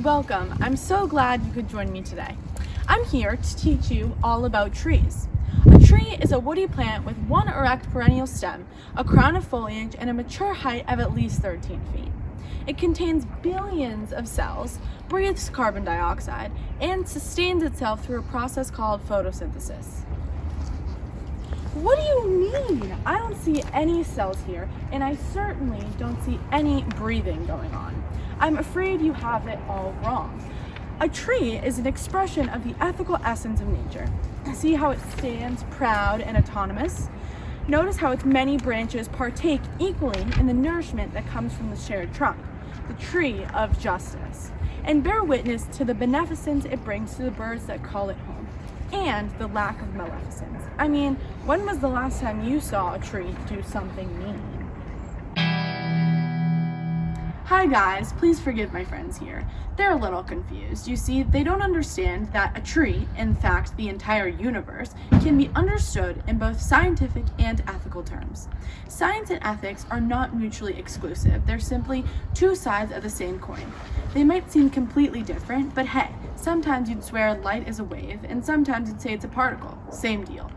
Welcome. I'm so glad you could join me today. I'm here to teach you all about trees. A tree is a woody plant with one erect perennial stem, a crown of foliage, and a mature height of at least 13 feet. It contains billions of cells, breathes carbon dioxide, and sustains itself through a process called photosynthesis. What do you mean? I don't see any cells here, and I certainly don't see any breathing going on. I'm afraid you have it all wrong. A tree is an expression of the ethical essence of nature. See how it stands proud and autonomous? Notice how its many branches partake equally in the nourishment that comes from the shared trunk, the tree of justice, and bear witness to the beneficence it brings to the birds that call it home, and the lack of maleficence. I mean, when was the last time you saw a tree do something mean? Hi guys, please forgive my friends here. They're a little confused. You see, they don't understand that a tree, in fact the entire universe, can be understood in both scientific and ethical terms. Science and ethics are not mutually exclusive. They're simply two sides of the same coin. They might seem completely different, but hey, sometimes you'd swear light is a wave, and sometimes you'd say it's a particle. Same deal.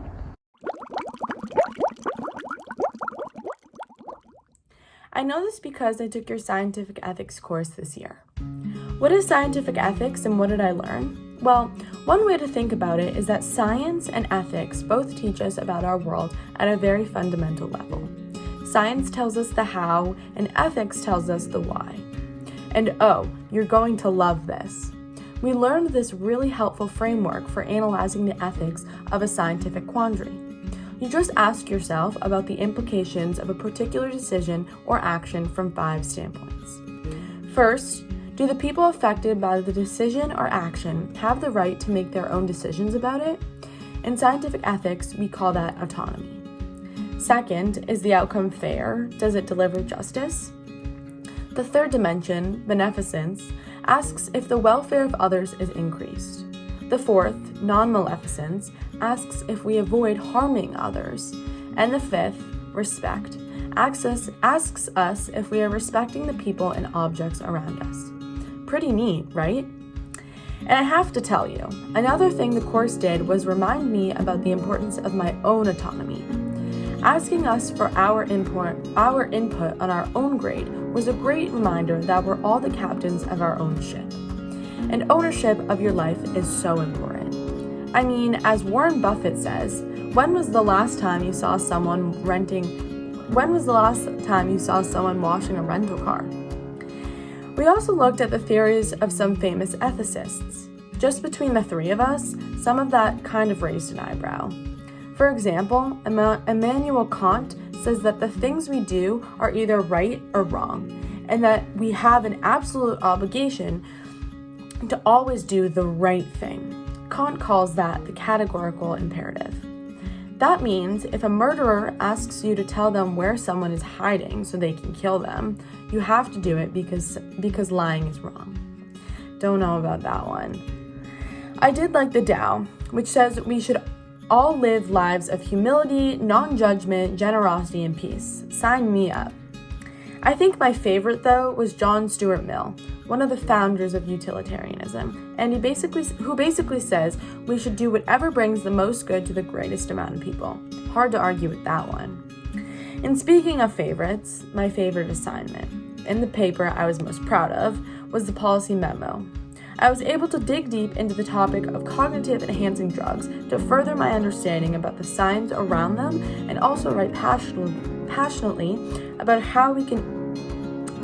I know this because I took your scientific ethics course this year. What is scientific ethics and what did I learn? Well, one way to think about it is that science and ethics both teach us about our world at a very fundamental level. Science tells us the how and ethics tells us the why. And oh, you're going to love this. We learned this really helpful framework for analyzing the ethics of a scientific quandary. You just ask yourself about the implications of a particular decision or action from 5 standpoints. First, do the people affected by the decision or action have the right to make their own decisions about it? In scientific ethics, we call that autonomy. Second, is the outcome fair? Does it deliver justice? The third dimension, beneficence, asks if the welfare of others is increased. The fourth, non-maleficence, asks if we avoid harming others. And the fifth, respect, asks us if we are respecting the people and objects around us. Pretty neat, right? And I have to tell you, another thing the course did was remind me about the importance of my own autonomy. Asking us for our input on our own grade was a great reminder that we're all the captains of our own ship. And ownership of your life is so important. I mean, as Warren Buffett says, when was the last time you saw someone washing a rental car? We also looked at the theories of some famous ethicists. Just between the three of us, some of that kind of raised an eyebrow. For example, Immanuel Kant says that the things we do are either right or wrong, and that we have an absolute obligation to always do the right thing. Kant calls that the categorical imperative. That means if a murderer asks you to tell them where someone is hiding so they can kill them, you have to do it because lying is wrong. Don't know about that one. I did like the Tao, which says we should all live lives of humility, non-judgment, generosity, and peace. Sign me up. I think my favorite, though, was John Stuart Mill, one of the founders of utilitarianism, and who basically says we should do whatever brings the most good to the greatest amount of people. Hard to argue with that one. And speaking of favorites, my favorite assignment in the paper I was most proud of was the policy memo. I was able to dig deep into the topic of cognitive enhancing drugs to further my understanding about the science around them and also write passionately about how we can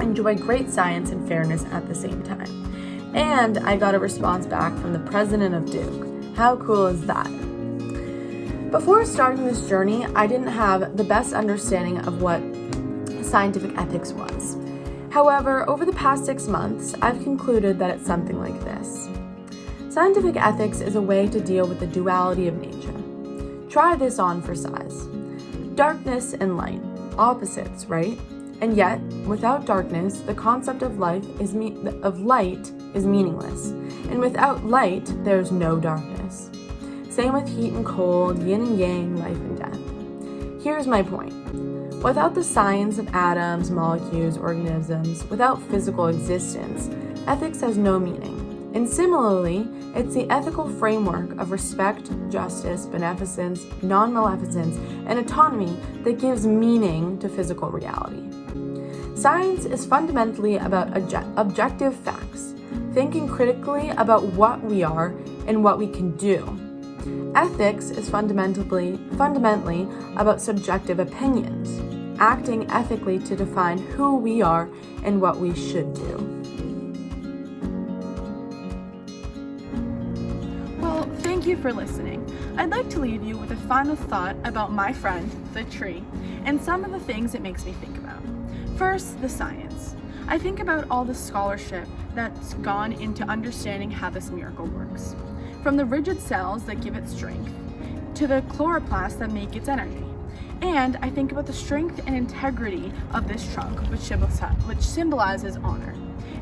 enjoy great science and fairness at the same time. And I got a response back from the president of Duke. How cool is that? Before starting this journey, I didn't have the best understanding of what scientific ethics was. However, over the past 6 months, I've concluded that it's something like this. Scientific ethics is a way to deal with the duality of nature. Try this on for size. Darkness and light, opposites, right? And yet, without darkness, the concept of light is meaningless. And without light, there's no darkness. Same with heat and cold, yin and yang, life and death. Here's my point. Without the science of atoms, molecules, organisms, without physical existence, ethics has no meaning. And similarly, it's the ethical framework of respect, justice, beneficence, non-maleficence, and autonomy that gives meaning to physical reality. Science is fundamentally about objective facts, thinking critically about what we are and what we can do. Ethics is fundamentally about subjective opinions, acting ethically to define who we are and what we should do. Well, thank you for listening. I'd like to leave you with a final thought about my friend, the tree, and some of the things it makes me think about. First, the science. I think about all the scholarship that's gone into understanding how this miracle works. From the rigid cells that give it strength, to the chloroplasts that make its energy. And I think about the strength and integrity of this trunk, which symbolizes honor.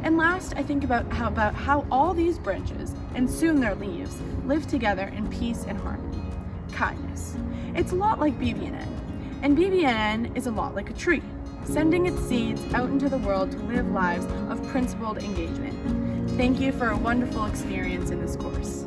And last, I think about how all these branches, and soon their leaves, live together in peace and harmony. Kindness. It's a lot like BBNN. And BBNN is a lot like a tree, sending its seeds out into the world to live lives of principled engagement. Thank you for a wonderful experience in this course.